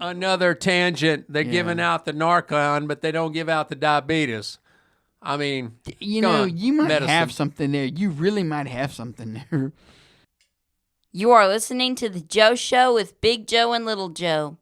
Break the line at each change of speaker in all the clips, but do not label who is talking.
Another tangent. They're giving out the Narcan, but they don't give out the diabetes. I mean,
you might have something there. You really might have something there.
You are listening to The Joe Show with Big Joe and Little Joe.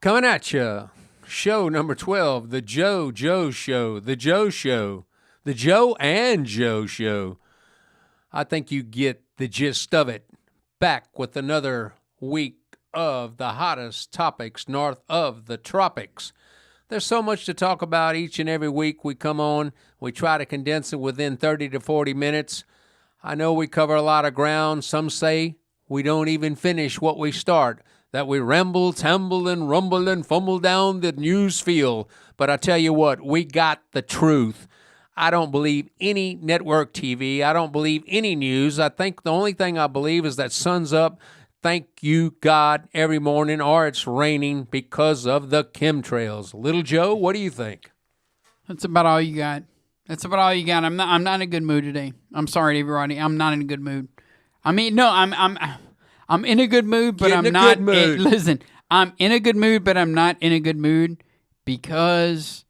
Coming at you, show number 12, the JoeJoe Show, the Joe Show, the Joe and Joe Show. I think you get the gist of it. Back with another week of the hottest topics north of the tropics. There's so much to talk about each and every week we come on. We try to condense it within 30 to 40 minutes. I know we cover a lot of ground. Some say we don't even finish what we start, that we ramble, tumble, and rumble and fumble down the news field. But I tell you what, we got the truth. I don't believe any network TV. I don't believe any news. I think the only thing I believe is that sun's up, thank you, God, every morning, or it's raining because of the chemtrails. Little Joe, what do you think?
That's about all you got. I'm not in a good mood today. I'm sorry, everybody. I'm not in a good mood. I mean, no, I'm in a good mood, but I'm not. Listen, I'm in a good mood, but I'm not in a good mood because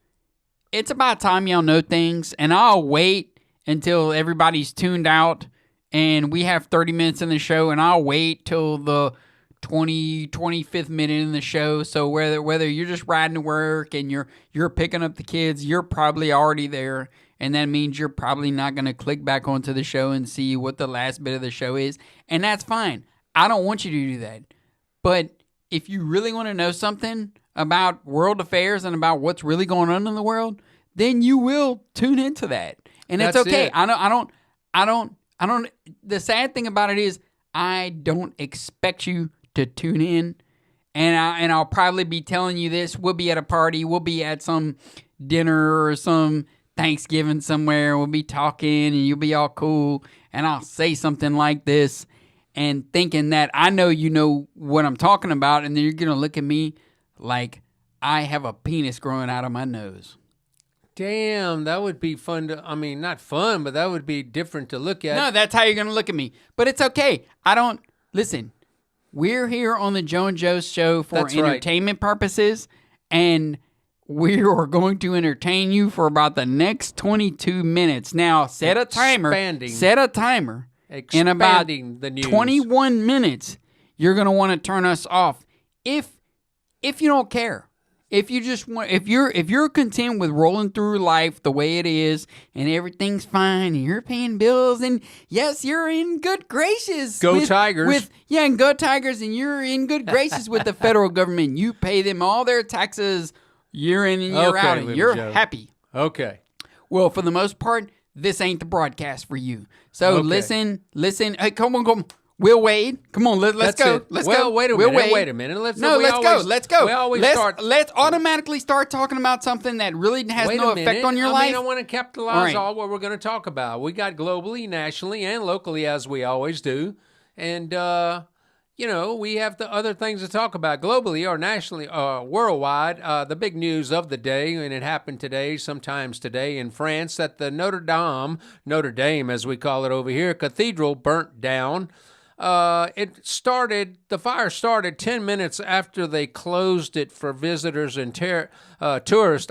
it's about time y'all know things, and I'll wait until everybody's tuned out and we have 30 minutes in the show, and I'll wait till the 25th minute in the show. So whether you're just riding to work and you're picking up the kids, you're probably already there, and that means you're probably not going to click back onto the show and see what the last bit of the show is, and that's fine. I don't want you to do that. But if you really want to know something about world affairs and about what's really going on in the world, then you will tune into that. And it's okay. I don't the sad thing about it is I don't expect you to tune in. And I'll probably be telling you this. We'll be at a party, we'll be at some dinner or some Thanksgiving somewhere, we'll be talking and you'll be all cool, and I'll say something like this, and thinking that I know you know what I'm talking about, and then you're going to look at me like I have a penis growing out of my nose.
Damn, that would be fun to, not fun, but that would be different to look at.
No, that's how you're going to look at me. But it's okay. Listen, we're here on the Joe and Joe Show for entertainment purposes, and we are going to entertain you for about the next 22 minutes. Now, set a timer. In about
the news.
21 minutes, you're going to want to turn us off. If you don't care, if you're content with rolling through life the way it is and everything's fine and you're paying bills and yes, you're in good graces.
Go Tigers.
And go Tigers, and you're in good graces with the federal government. You pay them all their taxes year in and year out, and you're happy.
Okay.
Well, for the most part, this ain't the broadcast for you. So listen. Hey, come on. We'll wait. Come on, let's go. Let's go.
Wait a minute. Let's go.
Let's automatically start talking about something that really has no effect on your life.
I want to capitalize all what we're going to talk about. We got globally, nationally, and locally, as we always do. And, we have the other things to talk about globally or nationally, worldwide. The big news of the day, and it happened sometimes today in France, that the Notre Dame, as we call it over here, cathedral burnt down. The fire started 10 minutes after they closed it for visitors and tourists.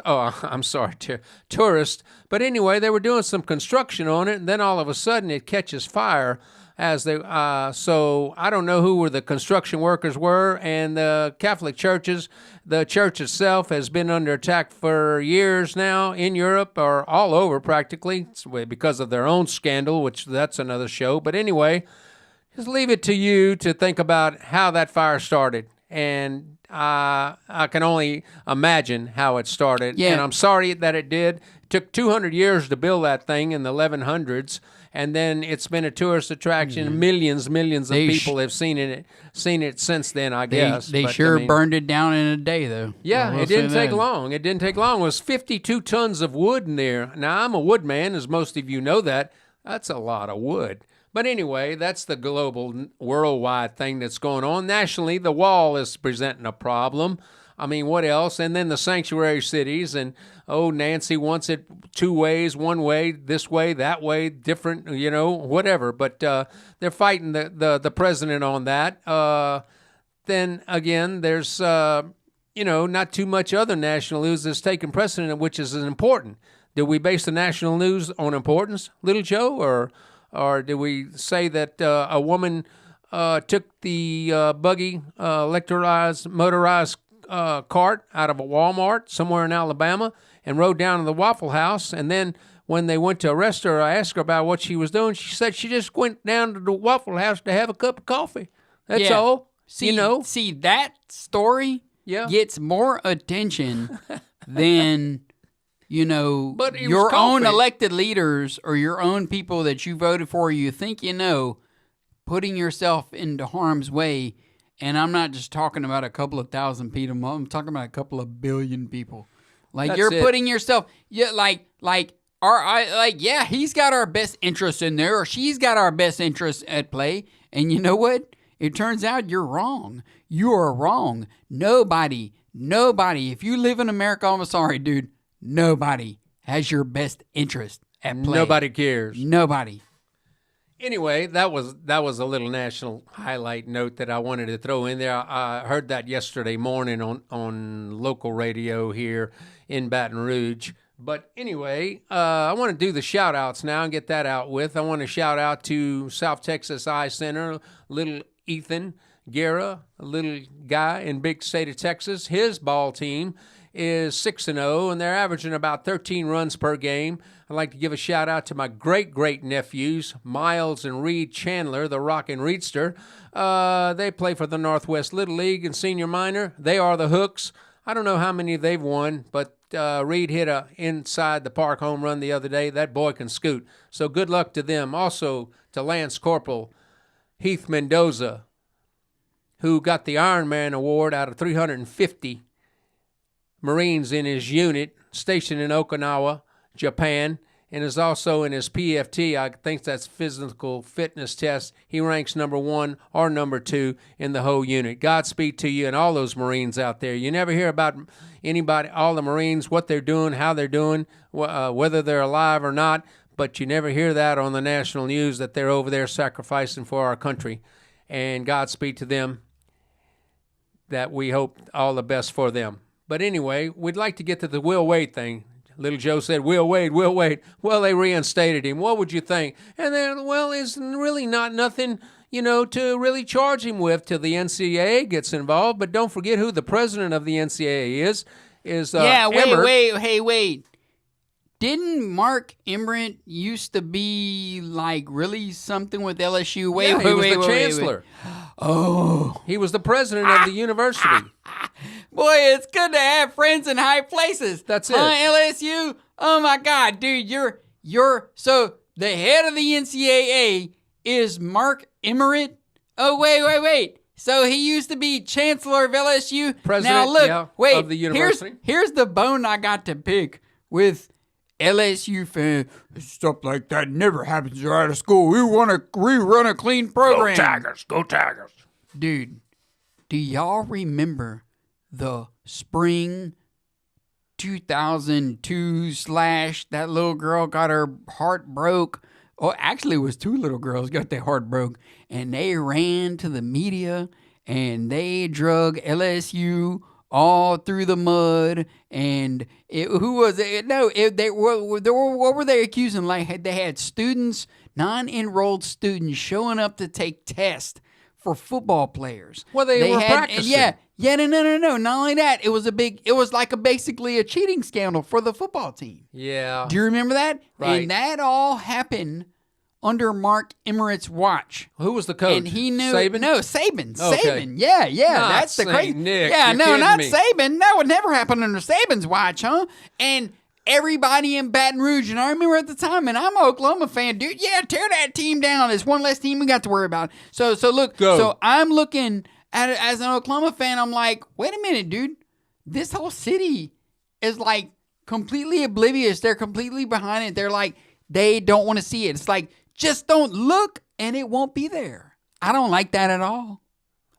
Tourists. But anyway, they were doing some construction on it, and then all of a sudden it catches fire. So I don't know who the construction workers were, and the Catholic churches, the church itself has been under attack for years now in Europe or all over practically because of their own scandal, which that's another show. But anyway, just leave it to you to think about how that fire started. And I can only imagine how it started.
Yeah.
And I'm sorry that it did. It took 200 years to build that thing in the 1100s. And then it's been a tourist attraction. Millions of people have seen it since then, I guess.
They
But,
sure
I mean,
burned it down in a day, though.
yeah,
I will
it didn't
say
take
that.
long. It didn't take long. It was 52 tons of wood in there. Now, I'm a wood man, as most of you know that. That's a lot of wood. But anyway, that's the global, worldwide thing that's going on. Nationally, the wall is presenting a problem. I mean, what else? And then the sanctuary cities, and Nancy wants it two ways, one way, this way, that way, different, whatever. But they're fighting the president on that. Then again, there's not too much other national news that's taking precedent, which is important. Do we base the national news on importance, Little Joe, or do we say that a woman took the buggy, motorized cart out of a Walmart somewhere in Alabama and rode down to the Waffle House, and then when they went to arrest her, I asked her about what she was doing. She said she just went down to the Waffle House to have a cup of coffee. That's all.
See that story gets more attention than
But it was
your own
coffee.
elected leaders or your own people that you voted for. You think putting yourself into harm's way. And I'm not just talking about a couple of thousand people. I'm talking about a couple of billion people. Like
That's
you're
it.
putting yourself, he's got our best interests in there, or she's got our best interests at play. And you know what? It turns out you're wrong. You are wrong. Nobody. If you live in America, I'm sorry, dude. Nobody has your best interest at play.
Nobody cares.
Nobody.
Anyway, that was a little national highlight note that I wanted to throw in there. I heard that yesterday morning on local radio here in Baton Rouge. But anyway, I want to do the shout-outs now and get that out with. I want to shout out to South Texas Eye Center, little Ethan Guerra, a little guy in big state of Texas. His ball team is 6-0, and they're averaging about 13 runs per game. I'd like to give a shout out to my great nephews, Miles and Reed Chandler, the Rockin' Reedster. They play for the Northwest Little League and Senior Minor. They are the Hooks. I don't know how many they've won, but Reed hit a inside the park home run the other day. That boy can scoot. So good luck to them. Also to Lance Corporal Heath Mendoza, who got the Iron Man Award out of 350 Marines in his unit stationed in Okinawa, Japan, and is also in his PFT. I think that's physical fitness test. He ranks number 1 or number 2 in the whole unit. Godspeed to you and all those Marines out there. You never hear about anybody, all the Marines, what they're doing, how they're doing, whether they're alive or not, but you never hear that on the national news that they're over there sacrificing for our country. And Godspeed to them. That we hope all the best for them. But anyway, we'd like to get to the Will Wade thing. Little Joe said, Will Wade. Well, they reinstated him. What would you think? And then, it's really not nothing, to really charge him with till the NCAA gets involved. But don't forget who the president of the NCAA is
Wait. Didn't Mark Emmert used to be really something with LSU?
He was the chancellor.
Oh.
He was the president of the university.
Boy, it's good to have friends in high places.
That's it.
LSU. Oh my God, dude, you're so the head of the NCAA is Mark Emmert. Oh wait. So he used to be chancellor of LSU.
President,
now look,
of the university.
Here's the bone I got to pick with LSU fans. Stuff like that never happens out of school. We want to rerun a clean program.
Go Tigers.
Dude, do y'all remember the spring 2002 / that little girl got her heart broke? Oh, actually, it was 2 little girls got their heart broke, and they ran to the media and they drug LSU all through the mud. And what were they accusing? They had students, non-enrolled students, showing up to take tests for football players.
Well, they were practicing.
No. Not only that, it was basically a cheating scandal for the football team.
Yeah.
Do you remember that?
Right.
And that all happened under Mark Emmert's watch.
Who was the coach?
And he knew
Saban?
No, Saban.
Okay.
Saban. Yeah.
Not
That's the
Saint
crazy.
Nick.
Yeah,
You're
no,
kidding
not
me.
Saban. That would never happen under Saban's watch, huh? And everybody in Baton Rouge, and I remember at the time, and I'm an Oklahoma fan, dude. Yeah, tear that team down. It's one less team we got to worry about. So look.
Go.
So I'm looking at it as an Oklahoma fan. I'm like, wait a minute, dude. This whole city is like completely oblivious. They're completely behind it. They're like, they don't want to see it. It's like, just don't look and it won't be there. I don't like that at all.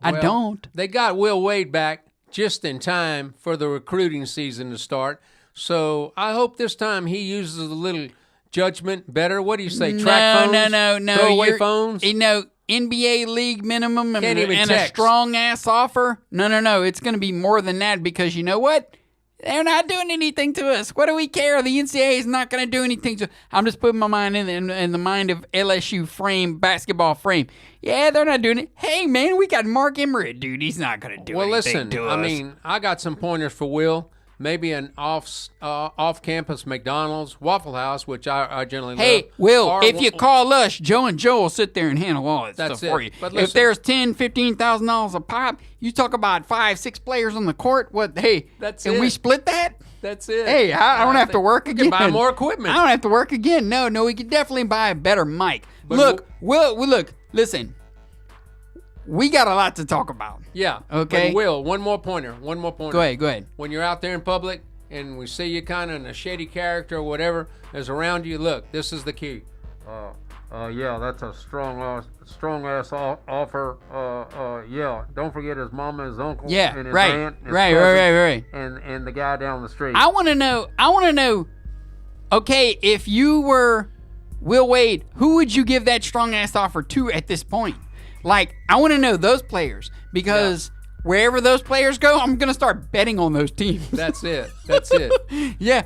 I
Well,
don't.
They got Will Wade back just in time for the recruiting season to start. So I hope this time he uses a little judgment better. What do you say? Track phones?
No.
Throwaway phones?
NBA league minimum
Can't even
and
text.
a strong ass offer. No. It's going to be more than that because you know what? They're not doing anything to us. What do we care? The NCAA is not going to do anything to. I'm just putting my mind in the mind of LSU basketball frame. Yeah, they're not doing it. Hey, man, we got Mark Emmert, dude. He's not going to do anything to us.
I mean, I got some pointers for Will. Maybe an off-campus McDonald's, Waffle House, which I generally love.
Hey, Will,
Or
if you call us, Joe and Joe will sit there and handle all that
That's
stuff for
it.
you.
But
If
listen.
there's $10,000-$15,000 a pop, you talk about 5-6 players on the court. What? Hey,
That's
and
it.
we split that.
That's it.
Hey, I don't have to work
We
again.
can buy more equipment.
I don't have to work again. No, we could definitely buy a better mic.
But
Look, look, listen. We got a lot to talk about.
Yeah.
Okay.
But Will, one more pointer.
Go ahead.
When you're out there in public and we see you kind of in a shady character or whatever is around you, look, this is the key. Yeah, that's a strong ass offer. Yeah, don't forget his mama, his uncle,
Yeah,
and his
right,
aunt, his
right.
cousin, and the guy down the street.
I want to know, okay, if you were Will Wade, who would you give that strong-ass offer to at this point? Like, I want to know those players because wherever those players go, I'm going to start betting on those teams.
That's it.
Yeah.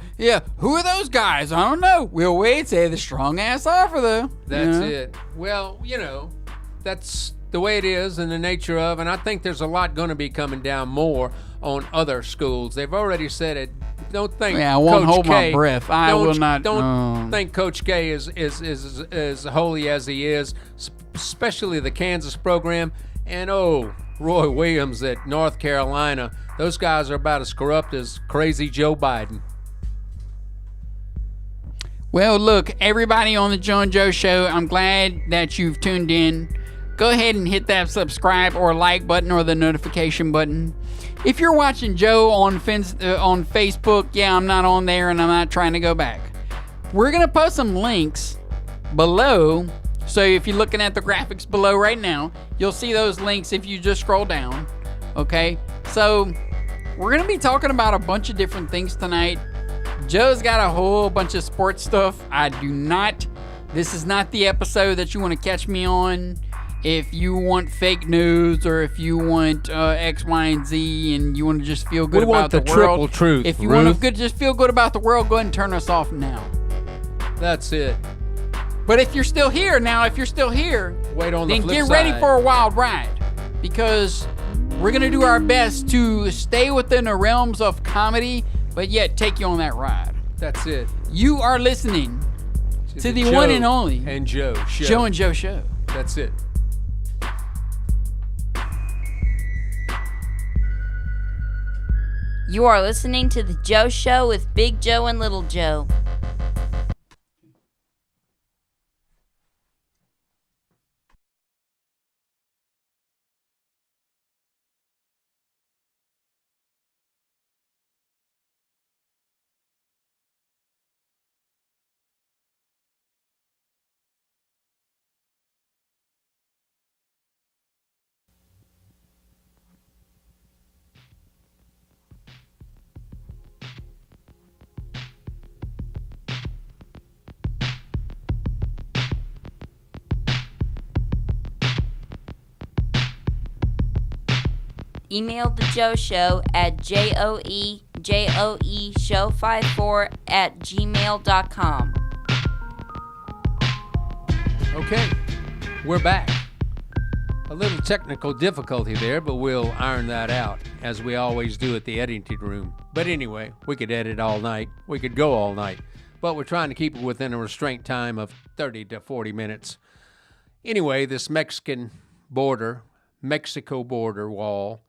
Who are those guys? I don't know. Will Wade say the strong-ass offer, though.
That's it. Well, that's the way it is and the nature of, and I think there's a lot going to be coming down more on other schools. They've already said it. Don't think
Yeah, I won't
Coach
hold my
K,
breath. I will not.
Don't think Coach K is as holy as he is, especially the Kansas program. And Roy Williams at North Carolina. Those guys are about as corrupt as crazy Joe Biden.
Well, look, everybody on the Joe and Joe Show, I'm glad that you've tuned in. Go ahead and hit that subscribe or like button or the notification button. If you're watching Joe on Facebook, yeah, I'm not on there and I'm not trying to go back. We're going to post some links below. So if you're looking at the graphics below right now, you'll see those links if you just scroll down. Okay? So we're going to be talking about a bunch of different things tonight. Joe's got a whole bunch of sports stuff. I do not. This is not the episode that you want to catch me on. If you want fake news or if you want X, Y, and Z and you want to just feel good about the world.
Triple truth,
if you
Ruth.
want to just feel good about the world, go ahead and turn us off now.
That's it.
But if you're still here now,
Wait on the
then
flip
get
side.
ready for a wild ride because we're going to do our best to stay within the realms of comedy, but yet take you on that ride.
That's it.
You are listening to the
Joe
one and only
and Joe Show.
Joe and Joe Show.
That's it.
You are listening to The Joe Show with Big Joe and Little Joe. Email The Joe Show at JoeJoeShow54@gmail.com.
Okay, we're back. A little technical difficulty there, but we'll iron that out, as we always do at the editing room. But anyway, we could edit all night. We could go all night. but we're trying to keep it within a restraint time of 30 to 40 minutes. Anyway, this Mexico border wall,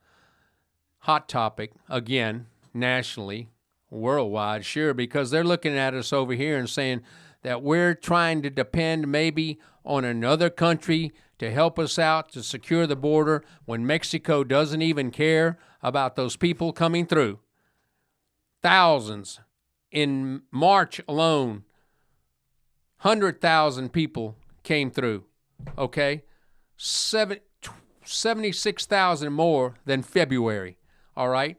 hot topic, again, nationally, worldwide, sure, because they're looking at us over here and saying that we're trying to depend maybe on another country to help us out to secure the border when Mexico doesn't even care about those people coming through. Thousands. In March alone, 100,000 people came through, okay? 76,000 more than February, all right?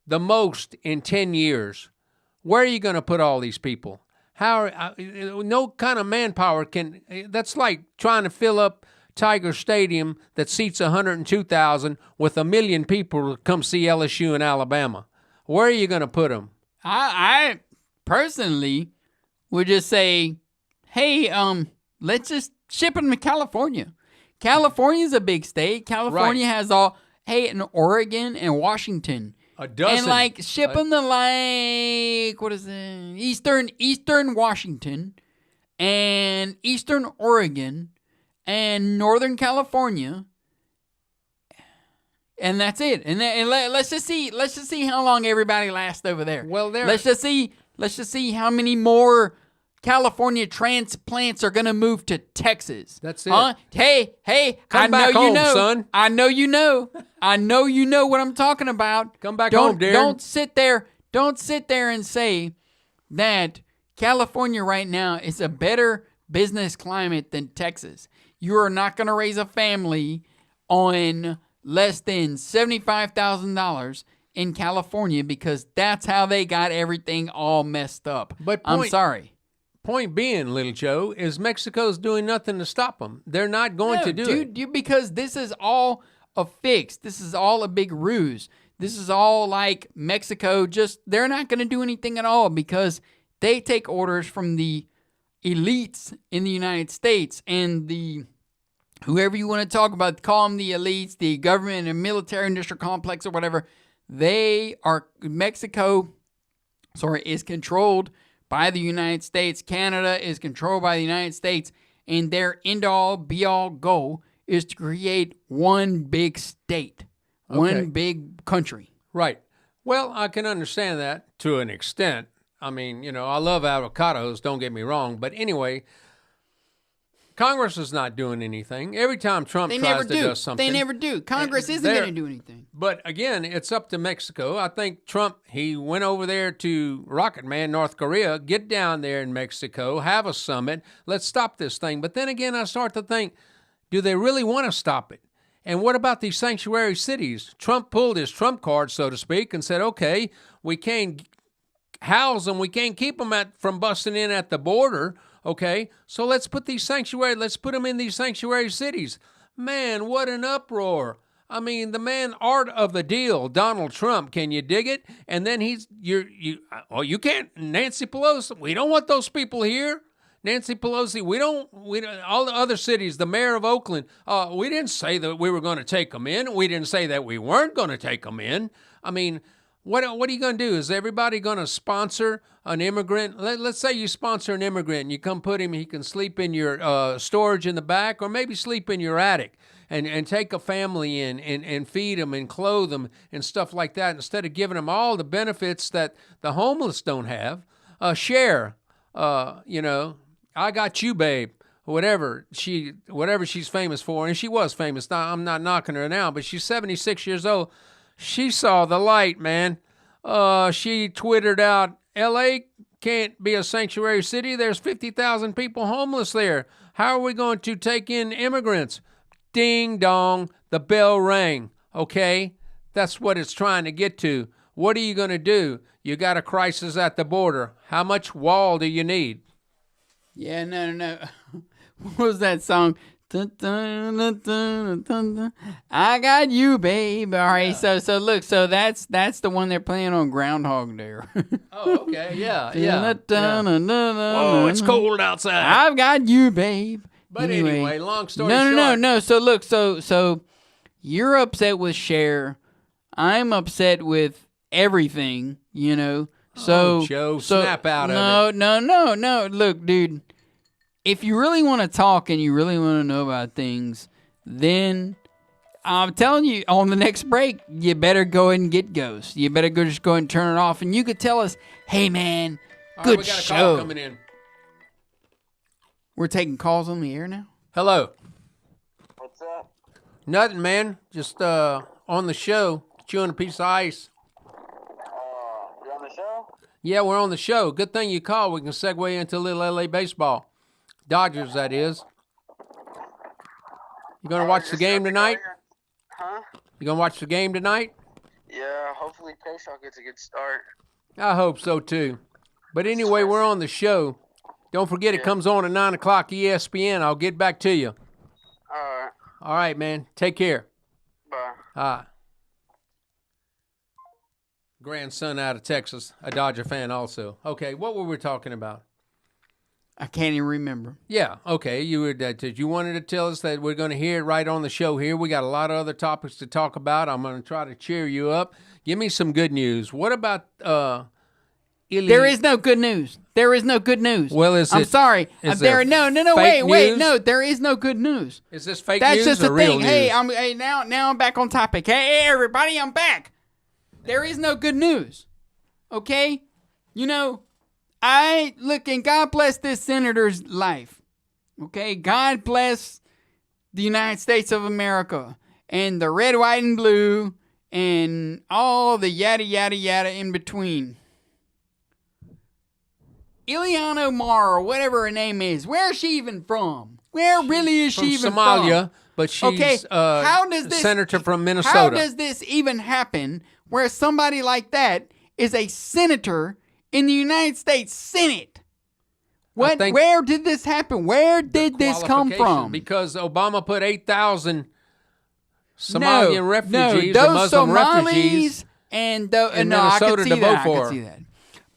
The most in 10 years. Where are you going to put all these people? No kind of manpower can, that's like trying to fill up Tiger Stadium that seats 102,000 with 1 million people to come see LSU in Alabama. Where are you going to put them?
I personally would just say, hey, let's just ship them to California. California's a big state. California has and Oregon and Washington.
A dozen.
And like ship them to like, what is it? Eastern Washington and Eastern Oregon and Northern California. And that's it. And let's just see how long everybody lasts over there.
Well,
let's just see how many more California transplants are gonna move to Texas.
That's it.
Huh? Hey,
Come back home, son.
I know you know what I'm talking about.
Come back home, dear.
Don't sit there and say that California right now is a better business climate than Texas. You are not gonna raise a family on less than $75,000 in California because that's how they got everything all messed up.
But
I'm sorry.
Point being, Little Joe, is Mexico's doing nothing to stop them. They're not going to do it.
Because this is all a fix. This is all a big ruse. This is all like Mexico they're not going to do anything at all because they take orders from the elites in the United States and the whoever you want to talk about, call them the elites, the government and military industrial complex or whatever. Mexico is controlled by the United States. Canada is controlled by the United States. And their end-all, be-all goal is to create one big state, one big country.
Right. Well, I can understand that to an extent. I mean, I love avocados, don't get me wrong. But anyway, Congress is not doing anything. Every time Trump tries to do something.
They never do. Congress isn't going to do anything.
But again, it's up to Mexico. I think Trump, he went over there to Rocket Man, North Korea, get down there in Mexico, have a summit. Let's stop this thing. But then again, I start to think, do they really want to stop it? And what about these sanctuary cities? Trump pulled his Trump card, so to speak, and said, okay, we can't house them. We can't keep them from busting in at the border. Okay, so let's put them in these sanctuary cities. Man, what an uproar. I mean, the man art of the deal, Donald Trump, can you dig it? And then you can't, Nancy Pelosi, we don't want those people here. Nancy Pelosi, we don't, all the other cities, the mayor of Oakland, we didn't say that we were going to take them in. We didn't say that we weren't going to take them in. I mean, what are you going to do? Is everybody going to sponsor an immigrant? Let's say you sponsor an immigrant and you come put him, he can sleep in your storage in the back or maybe sleep in your attic and take a family in and feed them and clothe them and stuff like that instead of giving them all the benefits that the homeless don't have. Share, I got you, babe. Whatever she's famous for, and she was famous. Now, I'm not knocking her now, but she's 76 years old. She saw the light, man. She twittered out, L.A. can't be a sanctuary city. There's 50,000 people homeless there. How are we going to take in immigrants? Ding dong, the bell rang. Okay, that's what it's trying to get to. What are you going to do? You got a crisis at the border. How much wall do you need?
Yeah, no. What was that song? Dun, dun, dun, dun, dun, dun. I got you, babe. All right,
Yeah.
so look, so that's the one they're playing on Groundhog Day.
Oh, okay, yeah.
Whoa,
it's cold outside.
I've got you, babe.
But anyway, long story
no.
short.
So look, so you're upset with Cher. I'm upset with everything, So,
Joe, snap out of it.
No. Look, dude, if you really want to talk and you really want to know about things, then I'm telling you, on the next break, you better go ahead and get Ghost. You better just go ahead and turn it off, and you could tell us, hey, man, good
we got a
show.
call coming in.
We're taking calls on the air now?
Hello.
What's up?
Nothing, man. Just on the show, chewing a piece of ice.
You on the show?
Yeah, we're on the show. Good thing you called. We can segue into a little LA baseball. Dodgers, that is. You going to watch the game tonight?
Huh?
You going to watch the game tonight?
Yeah, hopefully Kershaw gets a good start.
I hope so, too. But anyway, we're on the show. Don't forget it comes on at 9 o'clock ESPN. I'll get back to you.
All right.
All right, man. Take care.
Bye.
Grandson out of Texas, a Dodger fan also. Okay, what were we talking about?
I can't even remember.
Yeah, okay. You wanted to tell us that we're going to hear it right on the show here. We got a lot of other topics to talk about. I'm going to try to cheer you up. Give me some good news. What about
There is no good news. There is no good news.
Well,
I'm sorry.
Is
there no
fake
wait
news?
no, there is no good news.
Is this fake
That's
news
just
or
the
real
thing.
news?
Hey, now I'm back on topic. Hey, everybody, I'm back. There is no good news. Okay? You know, I look, and God bless this senator's life. Okay? God bless the United States of America and the red, white, and blue and all the yada, yada, yada in between. Ileana Omar, or whatever her name is, where is she even from? Where really is she even from?
Somalia, but she's
how does this,
senator from Minnesota.
How does this even happen where somebody like that is a senator in the United States Senate? Where did this happen? Where did this come from?
Because Obama put 8,000 Somalian refugees,
those
or Muslim
Somalis
refugees,
and
in
no, I
Minnesota
could
to
see
vote
that.
for.
I could see that.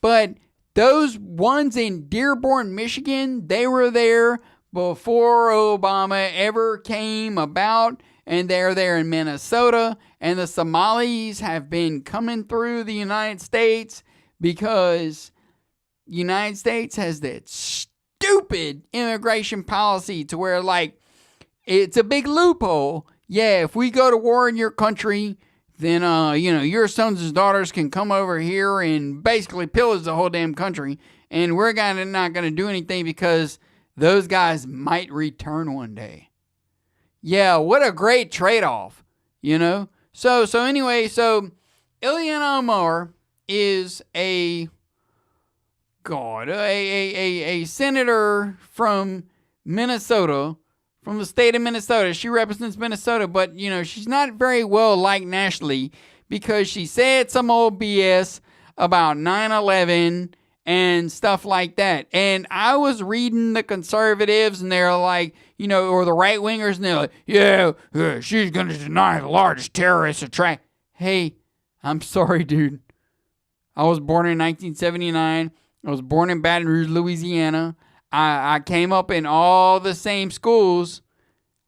But those ones in Dearborn, Michigan, they were there before Obama ever came about, and they're there in Minnesota. And the Somalis have been coming through the United States because the United States has that stupid immigration policy to where, like, it's a big loophole. Yeah, if we go to war in your country, then, your sons and daughters can come over here and basically pillage the whole damn country. And we're not going to do anything because those guys might return one day. Yeah, what a great trade-off, you know? So anyway, Ileana Omar is a senator from Minnesota, from the state of Minnesota. She represents Minnesota, but, she's not very well liked nationally because she said some old BS about 9/11 and stuff like that. And I was reading the conservatives, and they're like, or the right-wingers, and they're like, yeah, she's going to deny the largest terrorist attack. Hey, I'm sorry, dude. I was born in 1979. I was born in Baton Rouge, Louisiana. I came up in all the same schools.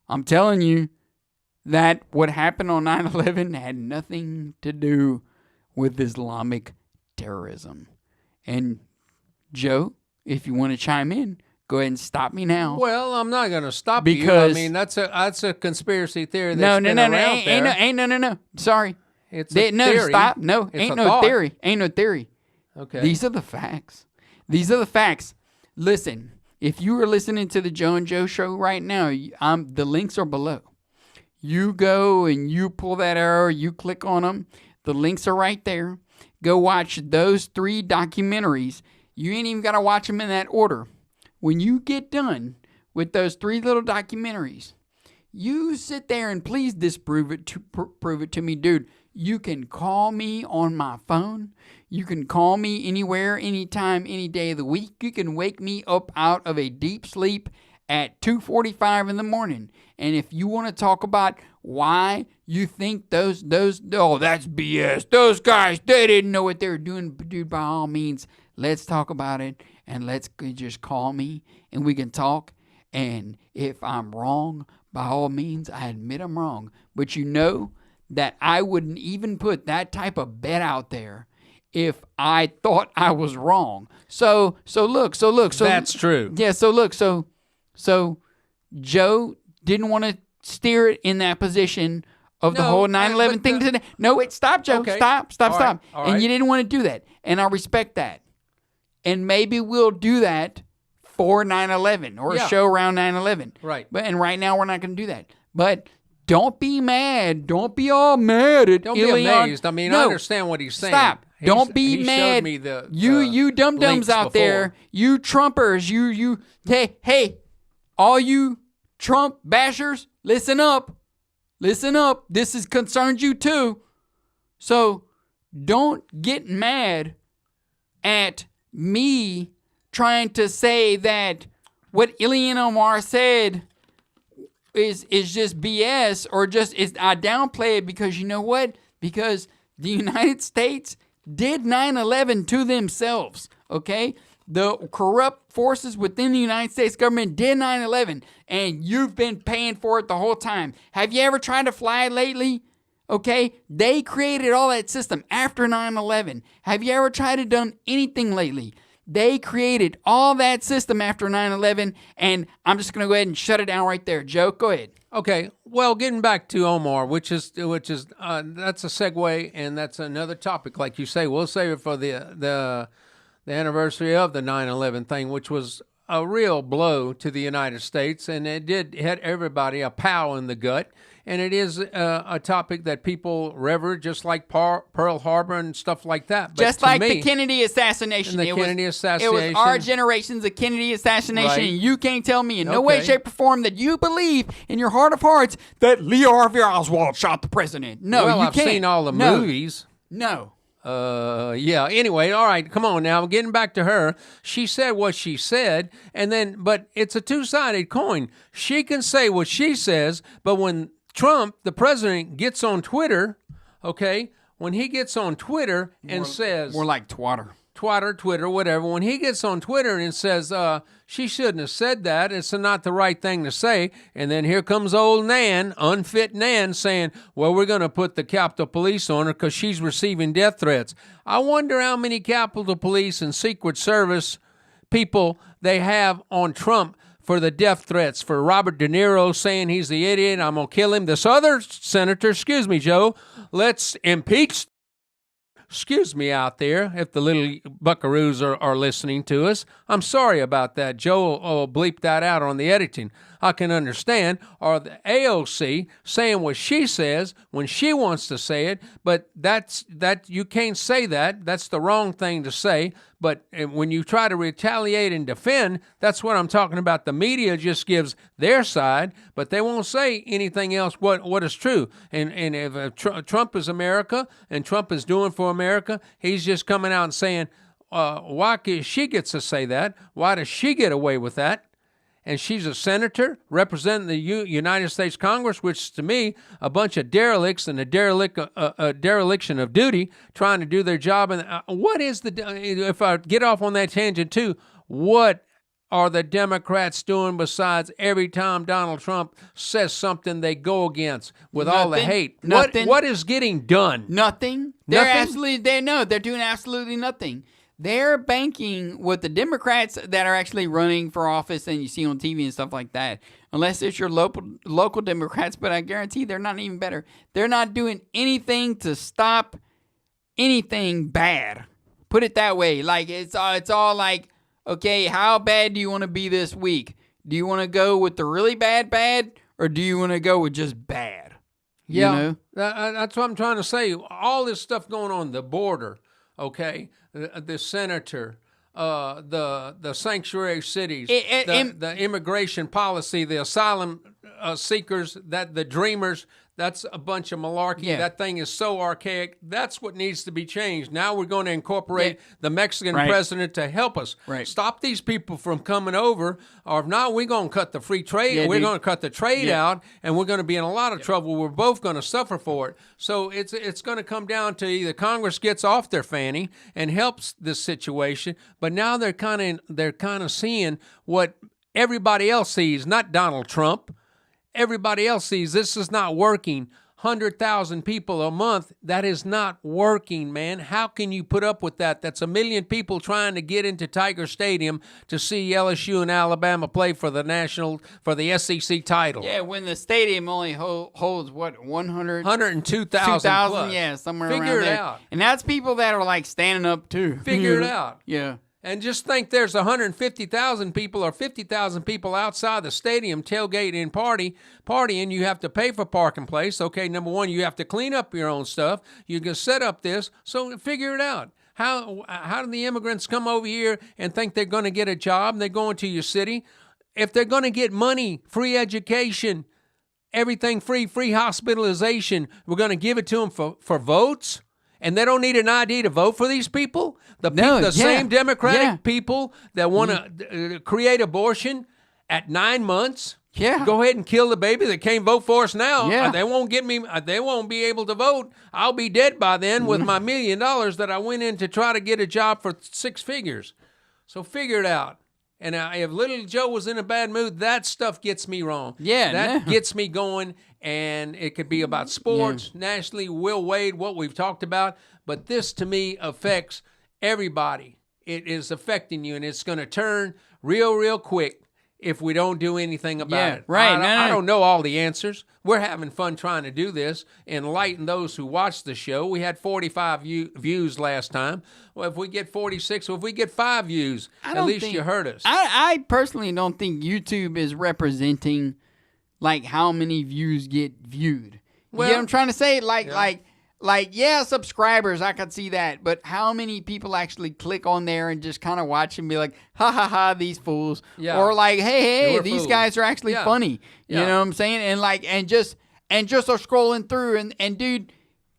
I'm telling you that what happened on 9/11 had nothing to do with Islamic terrorism. And Joe, if you want to chime in, go ahead and stop me now.
Well, I'm not going to stop
because
you. I mean, that's a conspiracy theory that's been around there.
No. Sorry.
It's a
no,
theory.
Stop. No,
it's
ain't no
thought.
theory. Ain't no theory.
Okay.
These are the facts. These are the facts. Listen, if you are listening to the Joe and Joe show right now, the links are below. You go and you pull that arrow, you click on them. The links are right there. Go watch those 3 documentaries. You ain't even got to watch them in that order. When you get done with those 3 little documentaries, you sit there and please disprove it prove it to me, dude. You can call me on my phone. You can call me anywhere, anytime, any day of the week. You can wake me up out of a deep sleep at 2:45 in the morning. And if you want to talk about why you think that's BS. Those guys, they didn't know what they were doing. Dude, by all means, let's talk about it. And let's just call me and we can talk. And if I'm wrong, by all means, I admit I'm wrong. But you know that I wouldn't even put that type of bet out there if I thought I was wrong. So look.
That's true.
Yeah. So look. So Joe didn't want to steer it in that position of the whole 9/11 thing today. No, wait. Stop, Joe.
Okay.
Stop.
All right.
And you didn't want to do that, and I respect that. And maybe we'll do that for 9/11 or a show around 9/11.
Right.
And right now we're not going to do that. But don't be mad. Don't be all mad at
Don't
Ilion.
be amazed. I mean,
No.
I understand what he's saying.
Stop. Don't be
he
mad.
Showed me the
you dum-dums
links
out
before.
there, you Trumpers, hey, all you Trump bashers, listen up. Listen up. This concerns you too. So don't get mad at me trying to say that what Ilhan Omar said is just BS or I downplay it because you know what? Because the United States did 9/11 to themselves, okay? The corrupt forces within the United States government did 9/11, and you've been paying for it the whole time. Have you ever tried to fly lately? Okay? They created all that system after 9/11. Have you ever tried to done anything lately? They created all that system after 9/11, and I'm just going to go ahead and shut it down right there. Joe, go ahead.
Okay, well, getting back to Omar, which is that's a segue, and that's another topic, like you say. We'll save it for the anniversary of the 9/11 thing, which was a real blow to the United States, and it did hit everybody a pow in the gut. And it is a topic that people revere, just like Pearl Harbor and stuff like that. But
just like the Kennedy assassination.
It was
our generation's of Kennedy assassination,
right.
And you can't tell me in no way, shape, or form that you believe in your heart of hearts that Lee Harvey Oswald shot the president. No,
well,
you
I've
can't.
seen all the movies.
No.
Yeah. Anyway, all right. Come on now. Getting back to her, she said what she said, but it's a two-sided coin. She can say what she says, but when Trump, the president, gets on Twitter, okay, when he gets on Twitter and says...
More like
Twitter, whatever. When he gets on Twitter and says, she shouldn't have said that, it's not the right thing to say, and then here comes old Nan, unfit Nan, saying, well, we're going to put the Capitol Police on her because she's receiving death threats. I wonder how many Capitol Police and Secret Service people they have on Trump for the death threats, for Robert De Niro saying he's the idiot, I'm going to kill him. This other senator, excuse me, Joe, let's impeach, excuse me out there, if the little buckaroos are listening to us. I'm sorry about that. Joe will bleep that out on the editing. I can understand. Or the AOC saying what she says when she wants to say it, but that you can't say that. That's the wrong thing to say. But when you try to retaliate and defend, that's what I'm talking about. The media just gives their side, but they won't say anything else what is true. And if Trump is America and Trump is doing for America, he's just coming out and saying, why she gets to say that? Why does she get away with that? And she's a senator representing the United States Congress, which is, to me, a bunch of derelicts and a dereliction of duty trying to do their job. And what is if I get off on that tangent too, what are the Democrats doing besides every time Donald Trump says something they go against with all the hate?
Nothing.
What is getting done?
Nothing. They're doing absolutely nothing. They're banking with the Democrats that are actually running for office and you see on TV and stuff like that. Unless it's your local Democrats, but I guarantee they're not even better. They're not doing anything to stop anything bad. Put it that way. Like it's all like, okay, how bad do you want to be this week? Do you want to go with the really bad, or do you want to go with just bad?
Yeah,
you know?
That's what I'm trying to say. All this stuff going on, the border, okay, the senator, the sanctuary cities, the immigration policy, the asylum seekers, the dreamers. That's a bunch of malarkey.
Yeah.
That thing is so archaic. That's what needs to be changed. Now we're going to incorporate the Mexican president to help us.
Right.
Stop these people from coming over, or if not, we're going to cut the free trade. We're going to cut the trade out, and we're going to be in a lot of trouble. We're both going to suffer for it. So it's going to come down to either Congress gets off their fanny and helps this situation, but now they're kind of seeing what everybody else sees, not Donald Trump. Everybody else sees this is not working. 100,000 people a month. That is not working, man. How can you put up with that? That's 1 million people trying to get into Tiger Stadium to see LSU and Alabama play for the SEC title.
Yeah, when the stadium only holds, what,
102,000
2,000, yeah, somewhere around there.
Figure it out.
And that's people that are, like, standing up, too.
Figure it out.
Yeah.
And just think there's 150,000 people or 50,000 people outside the stadium tailgating and partying. You have to pay for parking place. Okay, number one, you have to clean up your own stuff. You can set up this. So figure it out. How do the immigrants come over here and think they're going to get a job and they're going to your city? If they're going to get money, free education, everything free hospitalization, we're going to give it to them for votes? And they don't need an ID to vote for these people? Same Democratic people that want to create abortion at 9 months?
Yeah.
Go ahead and kill the baby that can't vote for us now.
Yeah.
They won't they won't be able to vote. I'll be dead by then with my $1 million that I went in to try to get a job for 6 figures. So figure it out. And if little Joe was in a bad mood, that stuff gets me wrong.
Yeah.
That gets me going, and it could be about sports, nationally, Will Wade, what we've talked about. But this, to me, affects everybody. It is affecting you, and it's going to turn real quick if we don't do anything about it.
Right.
I don't know all the answers. We're having fun trying to do this, enlighten those who watch the show. We had 45 views last time. Well, if we get 46, if we get 5 views, at least you heard us.
I personally don't think YouTube is representing, like, how many views get viewed.
Well,
you know what I'm trying to say? Like, subscribers, I could see that. But how many people actually click on there and just kind of watch and be like, ha, ha, ha, these fools. Yeah. Or like, hey, these
fools.
Guys are actually funny. You know what I'm saying? And just are scrolling through. And dude,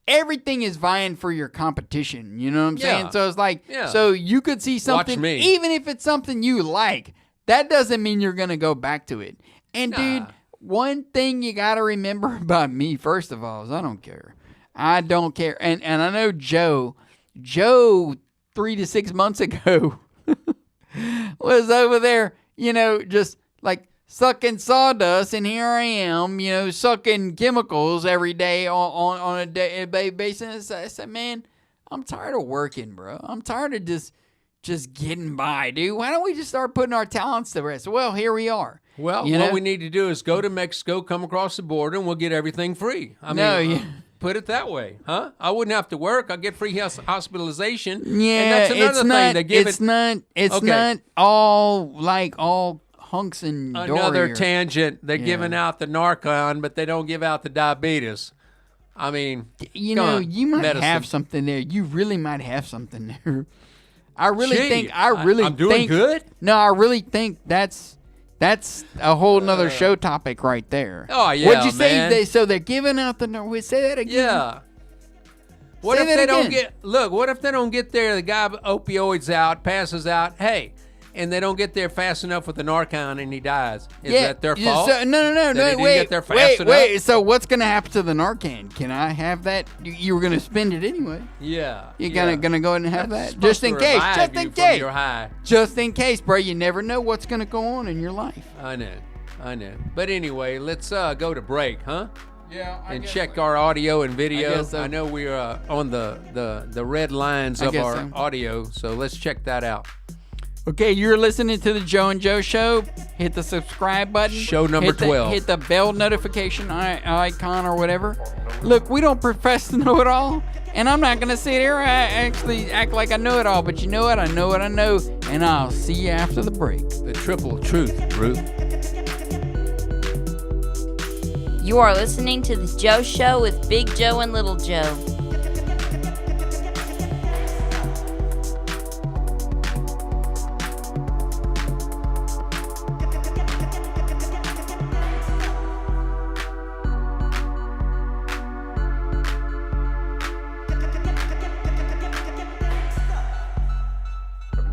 everything is vying for your competition. You know what I'm saying? So it's like, so you could see something, even if it's something you like, that doesn't mean you're going to go back to it. And dude, one thing you got to remember about me, first of all, is I don't care. I don't care. And I know Joe 3 to 6 months ago was over there, just like sucking sawdust, and here I am, sucking chemicals every day on a day basis. I said, man, I'm tired of working, bro. I'm tired of just getting by, dude. Why don't we just start putting our talents to rest? Well, here we are.
Well, what we need to do is go to Mexico, come across the border, and we'll get everything free. Put it that way, huh? I wouldn't have to work. I get free hospitalization.
Yeah,
and that's another thing. They give
not all hunks and dory.
Another tangent. They're giving out the Narcan, but they don't give out the diabetes. I mean,
you might have something there. You really might have something there. I'm
doing good.
No, I really think that's a whole nother show topic right there.
Oh, yeah,
What'd you say?
man.
So they're giving out the... Say that again.
Yeah. What if they don't get there, the guy opioids out, passes out, hey, and they don't get there fast enough with the Narcan and he dies. Is that their fault?
No, wait. So what's going to happen to the Narcan? Can I have that? You were going to spend it anyway.
Yeah.
You're going to go ahead and have
That's
that? Just in case.
You're high.
Just in case, bro. You never know what's going to go on in your life.
I know. But anyway, let's go to break, huh?
Yeah,
and check our audio and video.
So.
I know we're on the red lines of our audio, so let's check that out.
Okay, you're listening to the Joe and Joe Show. Hit the subscribe button.
Show number 12.
Hit the bell notification icon or whatever. Look, we don't profess to know it all, and I'm not going to sit here and actually act like I know it all, but you know what? I know what I know, and I'll see you after the break.
The triple truth, Ruth.
You are listening to the Joe Show with Big Joe and Little Joe.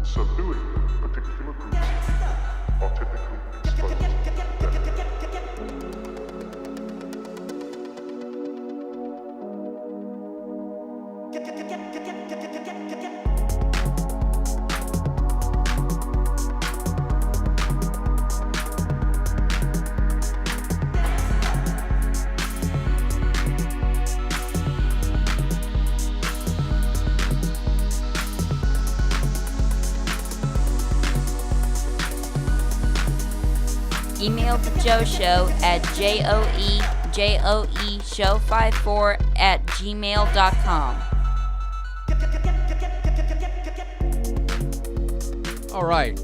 So doing, particular groups are typically exposed to death.
email the Joe Show at JoeJoeShow54@gmail.com.
All right.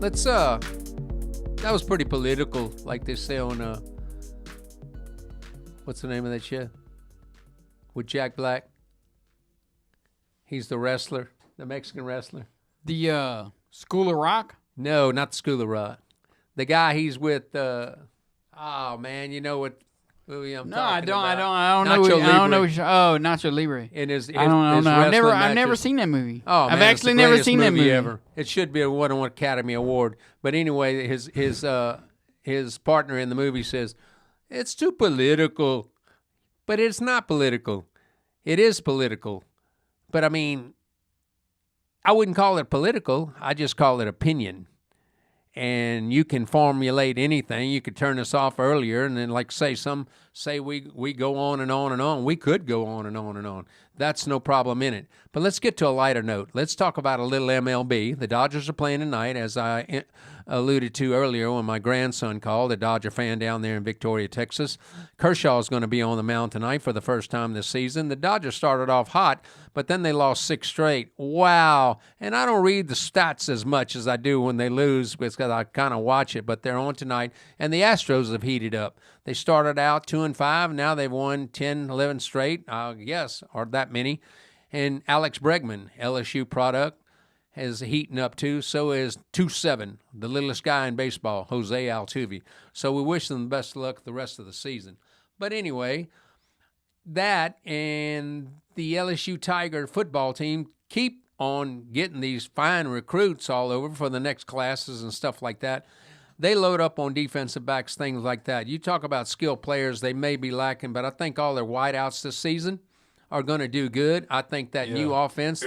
Let's that was pretty political, like they say on what's the name of that show? With Jack Black. He's the wrestler, the Mexican wrestler.
The School of Rock?
No, not the School of Rock. The guy he's with oh man, you know what movie I'm talking about?
I don't know. Nacho Libre.
And his
I don't know. I've never
matches.
seen that movie.
Oh, man,
I've actually never seen that movie
ever. It should be a one Academy Award. But anyway, his partner in the movie says it's too political, but it's not political. It is political, but I mean, I wouldn't call it political. I just call it opinion. And you can formulate anything. You could turn us off earlier, and then, like say we go on and on and on. We could go on and on and on. That's no problem in it. But let's get to a lighter note. Let's talk about a little MLB. The Dodgers are playing tonight, as I alluded to earlier when my grandson called, a Dodger fan down there in Victoria, Texas. Kershaw is going to be on the mound tonight for the first time this season. The Dodgers started off hot, but then they lost 6 straight. Wow. And I don't read the stats as much as I do when they lose because I kind of watch it, but they're on tonight. And the Astros have heated up. They started out 2-5. Now they've won 10, 11 straight, I guess, or that many. And Alex Bregman, LSU product, is heating up too. So is 2-7, the littlest guy in baseball, Jose Altuve. So we wish them the best of luck the rest of the season. But anyway, that and the LSU Tiger football team keep on getting these fine recruits all over for the next classes and stuff like that. They load up on defensive backs, things like that. You talk about skilled players, they may be lacking, but I think all their wideouts this season are going to do good. I think that new offense,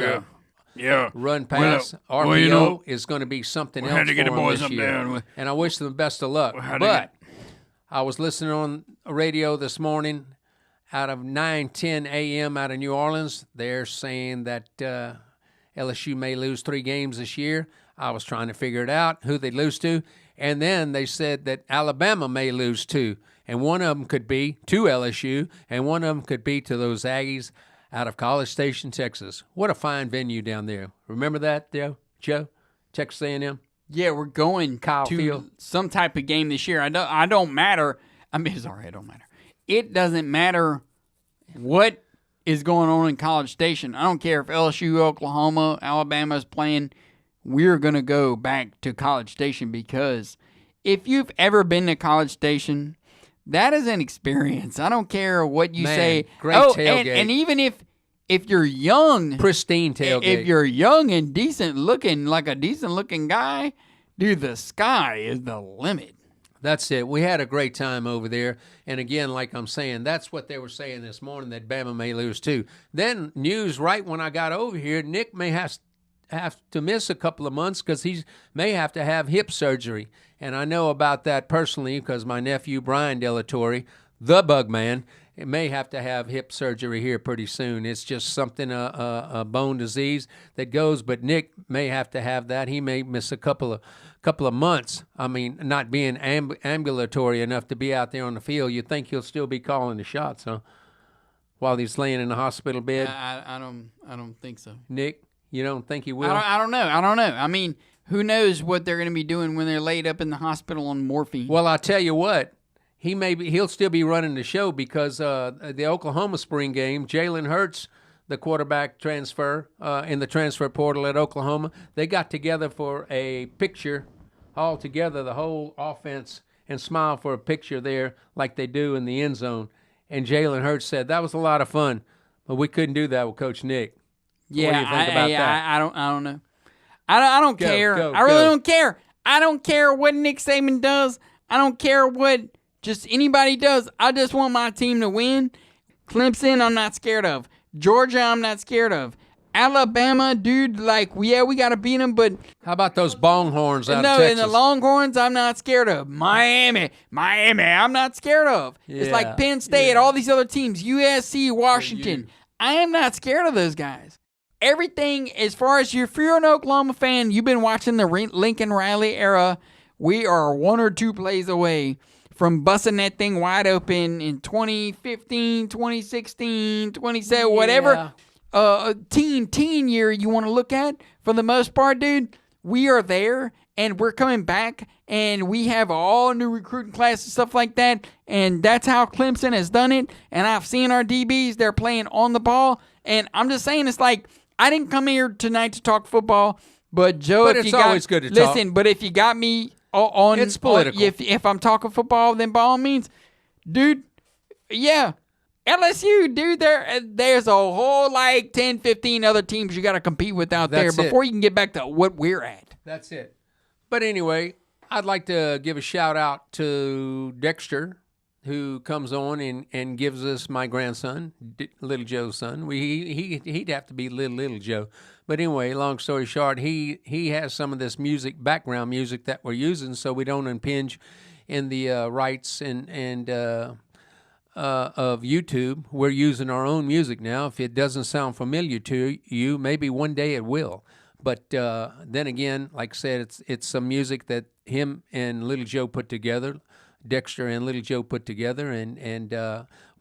run pass, RPO is going to be something else for them this year. And I wish them the best of luck. But I was listening on radio this morning out of 9:10 a.m. out of New Orleans. They're saying that LSU may lose 3 games this year. I was trying to figure it out, who they'd lose to. And then they said that Alabama may lose 2. And one of them could be to LSU, and one of them could be to those Aggies out of College Station, Texas. What a fine venue down there. Remember that, Joe? Texas A&M?
Yeah, we're going
Kyle
to
Field.
Some type of game this year. I don't matter. I mean, sorry, it don't matter. It doesn't matter what is going on in College Station. I don't care if LSU, Oklahoma, Alabama is playing. We're going to go back to College Station because if you've ever been to College Station, that is an experience. I don't care what you say.
Great tailgate.
And even if you're young,
pristine tailgate.
If you're young and decent looking, like a decent looking guy, dude, the sky is the limit.
That's it. We had a great time over there. And again, like I'm saying, that's what they were saying this morning, that Bama may lose too. Then news right when I got over here, Nick may have to miss a couple of months because he may have to have hip surgery. And I know about that personally because my nephew, Brian Delatorre, the bug man, may have to have hip surgery here pretty soon. It's just something, a bone disease that goes, but Nick may have to have that. He may miss a couple of months. I mean, not being ambulatory enough to be out there on the field. You think he'll still be calling the shots, huh? While he's laying in the hospital bed?
I don't think so.
Nick? You don't think he will?
I don't know. I mean, who knows what they're going to be doing when they're laid up in the hospital on morphine?
Well, I'll tell you what. He'll still be running the show because the Oklahoma spring game, Jalen Hurts, the quarterback transfer in the transfer portal at Oklahoma, they got together for a picture all together, the whole offense, and smile for a picture there like they do in the end zone. And Jalen Hurts said, that was a lot of fun, but we couldn't do that with Coach Nick.
Yeah,
what do you think about that?
I don't know. I don't care. I really don't care. I don't care what Nick Saban does. I don't care what just anybody does. I just want my team to win. Clemson, I'm not scared of. Georgia, I'm not scared of. Alabama, dude, we got to beat them, but...
How about those Longhorns out of
Texas? No, and the Longhorns, I'm not scared of. Miami, I'm not scared of. Yeah, it's like Penn State, all these other teams, USC, Washington. I am not scared of those guys. Everything, as far as if you're an Oklahoma fan, you've been watching the Lincoln Riley era we are 1 or 2 plays away from busting that thing wide open in 2015, 2016, 2017, whatever teen year you want to look at. For the most part, dude, we are there, and we're coming back, and we have all new recruiting class and stuff like that, and that's how Clemson has done it. And I've seen our DBs, they're playing on the ball, and I'm just saying, it's like, I didn't come here tonight to talk football, but Joe,
but it's always good to talk.
Listen, but if you got me on,
it's political.
If I'm talking football, then by all means, dude, yeah, LSU, dude, there's a whole 10, 15 other teams you got to compete with out there before you can get back to what we're at.
That's it. But anyway, I'd like to give a shout out to Dexter, who comes on and gives us my grandson, Little Joe's son. He'd have to be Little Joe. But anyway, long story short, he has some of this background music that we're using, so we don't impinge in the rights and of YouTube. We're using our own music now. If it doesn't sound familiar to you, maybe one day it will. But then again, like I said, it's some music that him and Little Joe put together. Dexter and Little Joe put together, and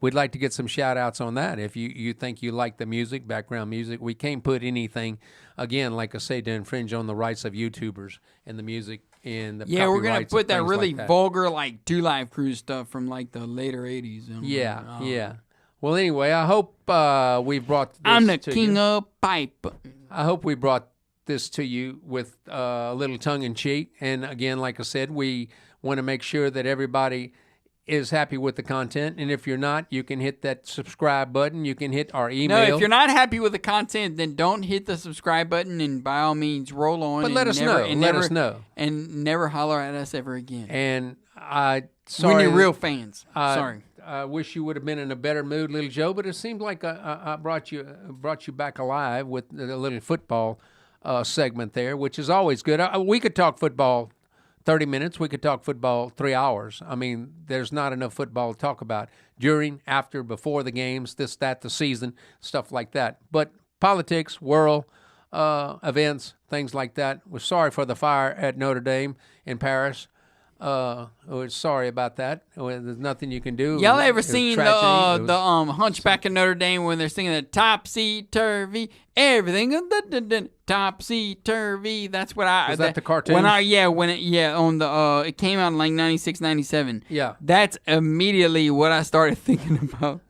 we'd like to get some shout-outs on that. If you think you like the music, background music, we can't put anything, again, like I say, to infringe on the rights of YouTubers and the music and the
yeah, we're going to put that really
like
vulgar, 2 Live Crew stuff from, the later 80s.
Yeah. Well, anyway, I hope we brought this
I'm the
to
king
you.
of pipe.
I hope we brought this to you with a little tongue-in-cheek. And again, like I said, we want to make sure that everybody is happy with the content. And if you're not, you can hit that subscribe button. You can hit our email.
No, if you're not happy with the content, then don't hit the subscribe button, and by all means, roll on.
But let us know. Let us know.
And never holler at us ever again.
And sorry.
When you're real fans. Sorry.
I wish you would have been in a better mood, Little Joe, but it seemed like I brought you back alive with a little football segment there, which is always good. We could talk football 30 minutes. We could talk football 3 hours. I mean, there's not enough football to talk about during, after, before the games, this, that, the season, stuff like that. But politics, world events, things like that. We're sorry for the fire at Notre Dame in Paris. We're sorry about that. There's nothing you can do.
Y'all ever seen the Hunchback of Notre Dame when they're singing the topsy-turvy, everything topsy-turvy? That's what I...
Was that the cartoon?
On the it came out in 96, 97.
Yeah.
That's immediately what I started thinking about.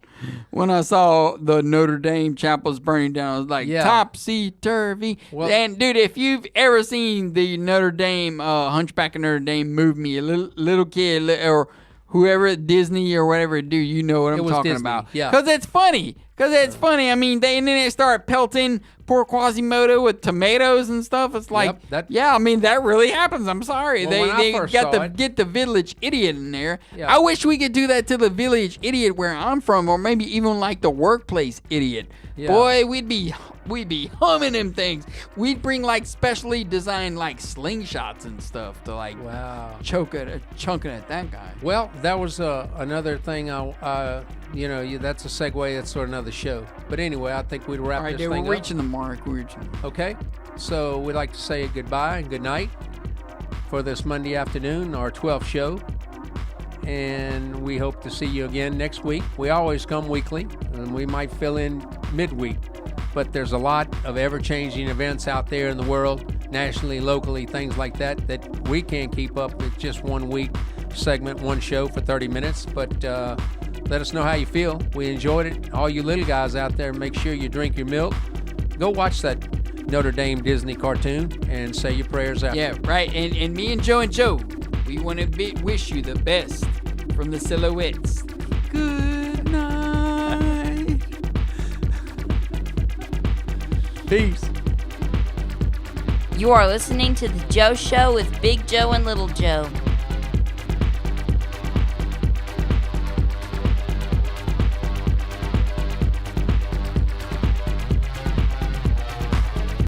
When I saw the Notre Dame chapels burning down, I was like, topsy-turvy. Well, and, dude, if you've ever seen the Notre Dame, Hunchback of Notre Dame movie, a little kid or whoever, Disney or whatever, dude, you know what I'm talking about.
Yeah.
Because it's funny. I mean, and then they start pelting poor Quasimodo with tomatoes and stuff. It's like, I mean, that really happens. I'm sorry.
Well,
they got to get the village idiot in there. Yeah. I wish we could do that to the village idiot where I'm from, or maybe even the workplace idiot. Yeah. Boy, we'd be humming them things. We'd bring specially designed slingshots and stuff to chunking at that guy.
Well, that was another thing. That's a segue. That's sort of another show. But anyway, I think we'd wrap this thing up. All right,
we're reaching the mark.
Okay, so we'd like to say goodbye and good night for this Monday afternoon, our 12th show. And we hope to see you again next week. We always come weekly, and we might fill in midweek. But there's a lot of ever-changing events out there in the world, nationally, locally, things like that we can't keep up with just 1 week segment, one show for 30 minutes. But let us know how you feel. We enjoyed it. All you little guys out there, make sure you drink your milk. Go watch that Notre Dame Disney cartoon and say your prayers out.
Yeah, right. And me and Joe, we want to wish you the best from the Silhouettes. Good night.
Peace.
You are listening to The Joe Show with Big Joe and Little Joe.